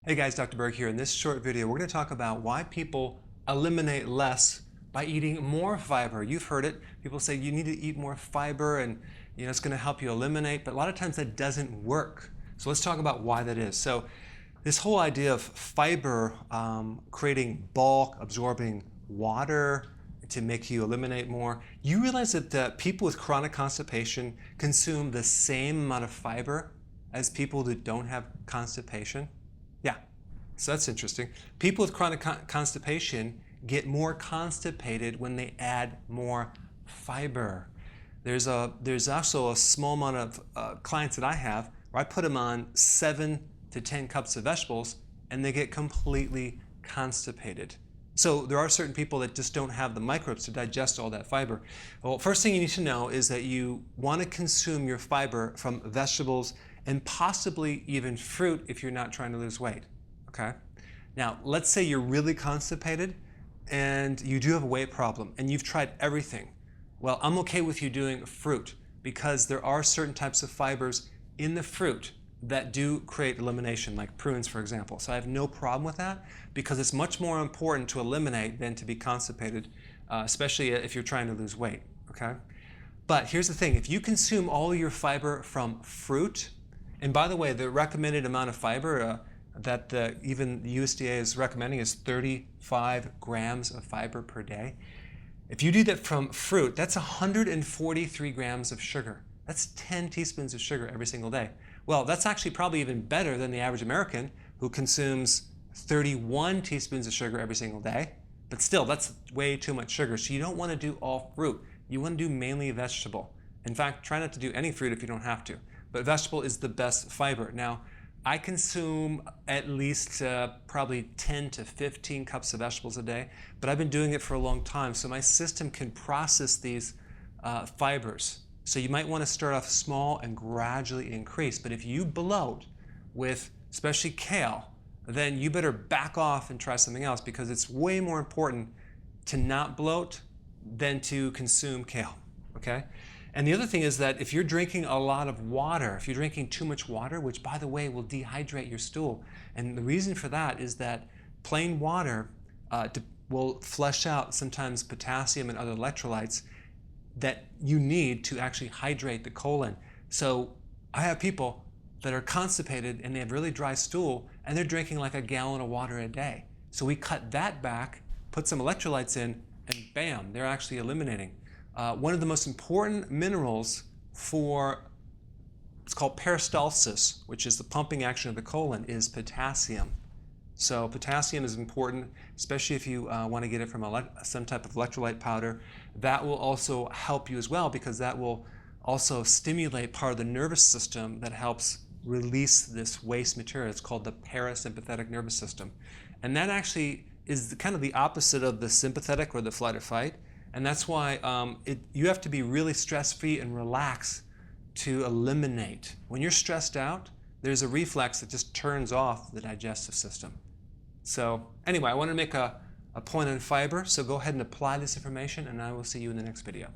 Hey guys, Dr. Berg here. In this short video, we're going to talk about why people eliminate less by eating more fiber. You've heard it. People say you need to eat more fiber and it's going to help you eliminate, but a lot of times that doesn't work. So let's talk about why that is. So this whole idea of fiber creating bulk, absorbing water to make you eliminate more, you realize that people with chronic constipation consume the same amount of fiber as people that don't have constipation? Yeah, so that's interesting. People with chronic constipation get more constipated when they add more fiber. There's also a small amount of clients that I have where I put them on 7 to 10 cups of vegetables and they get completely constipated. So there are certain people that just don't have the microbes to digest all that fiber. Well, first thing you need to know is that you want to consume your fiber from vegetables and possibly even fruit if you're not trying to lose weight, okay? Now, let's say you're really constipated and you do have a weight problem and you've tried everything. Well, I'm okay with you doing fruit because there are certain types of fibers in the fruit that do create elimination, like prunes, for example. So I have no problem with that because it's much more important to eliminate than to be constipated, especially if you're trying to lose weight, okay? But here's the thing, if you consume all your fiber from fruit, and by the way, the recommended amount of fiber that even the USDA is recommending is 35 grams of fiber per day. If you do that from fruit, that's 143 grams of sugar. That's 10 teaspoons of sugar every single day. Well, that's actually probably even better than the average American who consumes 31 teaspoons of sugar every single day. But still, that's way too much sugar. So you don't want to do all fruit. You want to do mainly vegetable. In fact, try not to do any fruit if you don't have to. But vegetable is the best fiber. Now, I consume at least probably 10 to 15 cups of vegetables a day, but I've been doing it for a long time, so my system can process these fibers. So you might want to start off small and gradually increase, but if you bloat with especially kale, then you better back off and try something else because it's way more important to not bloat than to consume kale, okay? And the other thing is that if you're drinking a lot of water, if you're drinking too much water, which by the way will dehydrate your stool, and the reason for that is that plain water will flush out sometimes potassium and other electrolytes that you need to actually hydrate the colon. So I have people that are constipated and they have really dry stool and they're drinking like a gallon of water a day. So we cut that back, put some electrolytes in, and bam, they're actually eliminating. One of the most important minerals for, it's called peristalsis, which is the pumping action of the colon, is potassium. So potassium is important, especially if you want to get it from some type of electrolyte powder. That will also help you as well because that will also stimulate part of the nervous system that helps release this waste material. It's called the parasympathetic nervous system. And that actually is kind of the opposite of the sympathetic or the flight or fight. And that's why you have to be really stress-free and relaxed to eliminate. When you're stressed out, there's a reflex that just turns off the digestive system. So anyway, I want to make a point on fiber, so go ahead and apply this information and I will see you in the next video.